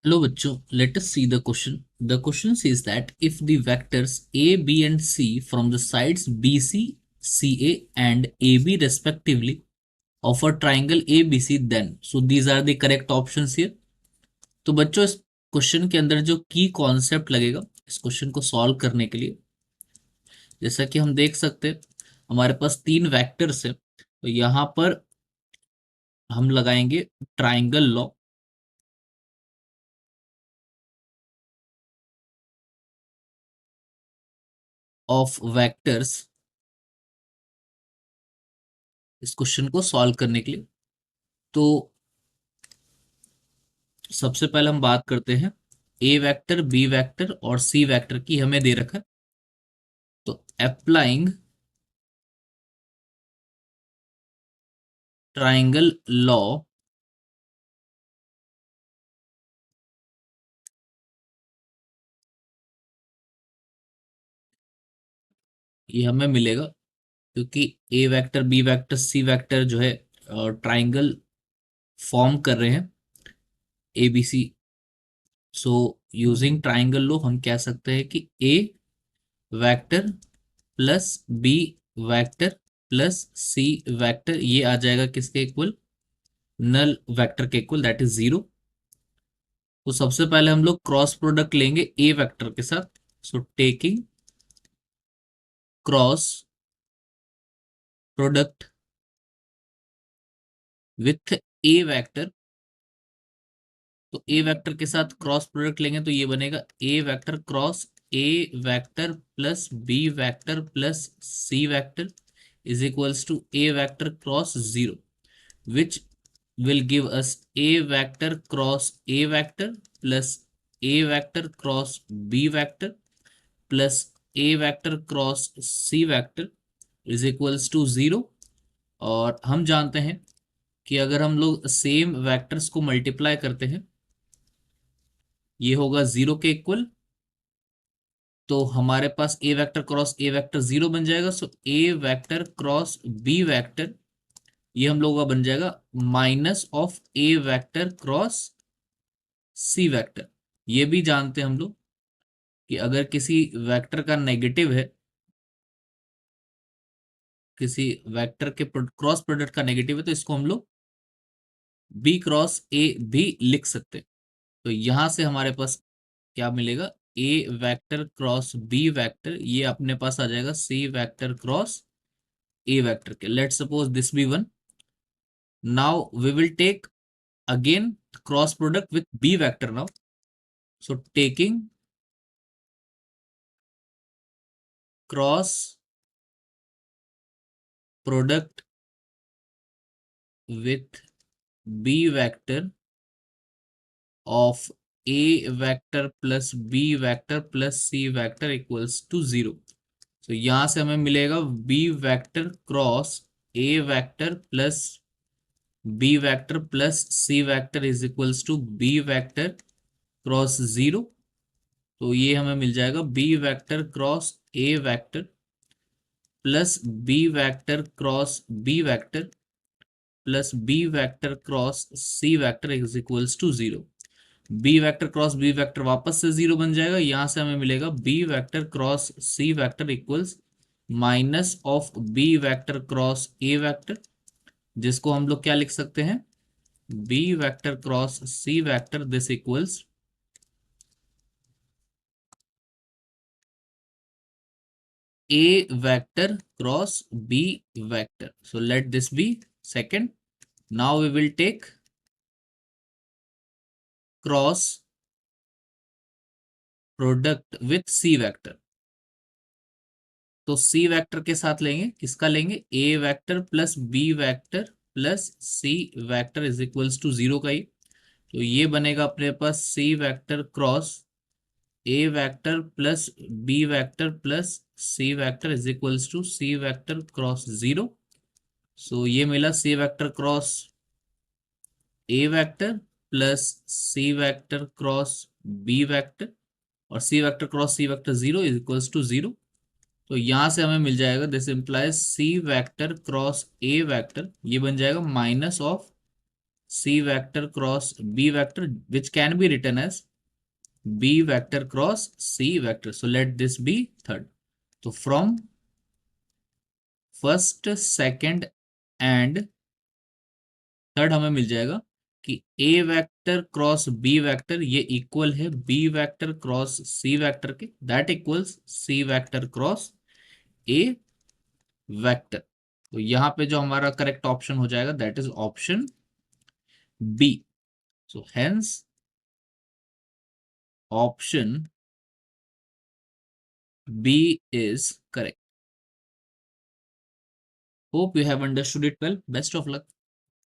Hello bachcho, let us see the question. The question says that if the vectors A, B and C from the sides BC, CA and AB respectively of a triangle ABC, then so these are the correct options here. तो बच्चों इस question के अंदर जो की concept लगेगा इस question को सॉल्व करने के लिए, जैसा कि हम देख सकते हैं हमारे पास तीन वेक्टर्स है, तो यहाँ पर हम लगाएंगे ट्राइंगल लॉ ऑफ वेक्टर्स इस क्वेश्चन को सॉल्व करने के लिए। तो सबसे पहले हम बात करते हैं ए वेक्टर, बी वेक्टर और सी वेक्टर की हमें दे रखा है। तो अप्लाइंग ट्राइंगल लॉ ये हमें मिलेगा, क्योंकि A vector, B vector, C vector जो है ट्राइंगल फॉर्म कर रहे हैं A B C. So using triangle law हम कह सकते हैं कि A vector plus B vector plus C vector ये आ जाएगा किसके इक्वल, नल वेक्टर के इक्वल, दैट इज जीरो। तो सबसे पहले हम लोग क्रॉस प्रोडक्ट लेंगे ए वेक्टर के साथ। सो taking cross product with A vector, तो ए वेक्टर के साथ क्रॉस प्रोडक्ट लेंगे तो ये बनेगा A vector cross A vector plus B vector plus C vector is equals to A vector cross zero, which will give us a vector cross a vector plus a vector cross b vector plus a vector cross c vector is equals to zero. और हम जानते हैं कि अगर हम लोग same vectors को multiply करते हैं ये होगा जीरो के इक्वल। तो हमारे पास A vector cross A vector zero बन जाएगा। So A vector cross B vector ये हम लोगों का बन जाएगा minus of A vector cross C vector. ये भी जानते हैं हम लोग कि अगर किसी वेक्टर का नेगेटिव है, किसी वेक्टर के क्रॉस प्रोडक्ट का नेगेटिव है, तो इसको हम लोग बी क्रॉस ए भी लिख सकते हैं। तो यहां से हमारे पास क्या मिलेगा, A vector cross B vector ये अपने पास आ जाएगा C vector cross A vector के। Let suppose this B one. Now we will take again cross product with B vector now. So taking cross product with b vector of a vector plus b vector plus c vector equals to zero. तो यहां से हमें मिलेगा b vector cross a vector plus b vector plus c vector is equals to b vector cross zero. तो ये हमें मिल जाएगा b vector cross a vector plus b vector cross b vector plus B vector cross C vector is equals to zero. B vector cross B vector वापस से zero बन जाएगा। यहां से हमें मिलेगा B vector cross C vector equals minus of B vector cross A vector, जिसको हम लोग क्या लिख सकते हैं, B vector cross C vector this equals A vector cross B vector. So let this be second. Now we will take cross product with C vector. तो C vector के साथ लेंगे, किसका लेंगे, A vector plus B vector plus C vector is equals to zero का ही। तो ये बनेगा अपने पास C vector cross A vector plus B vector plus C vector is equals to C vector cross zero. So ये मिला C vector cross A vector plus C vector cross B vector और C vector cross C vector zero is equals to zero. तो यहां से हमें मिल जाएगा this implies C vector cross A vector ये बन जाएगा minus of C vector cross B vector, which can be written as B vector cross C vector. So let this be third. So from first second and third हमें मिल जाएगा कि A vector cross B vector ये equal है B vector cross C vector के, that equals C vector cross A vector. तो यहां पे जो हमारा करेक्ट ऑप्शन हो जाएगा that is option B. So hence option B is correct. Hope you have understood it well. Best of luck.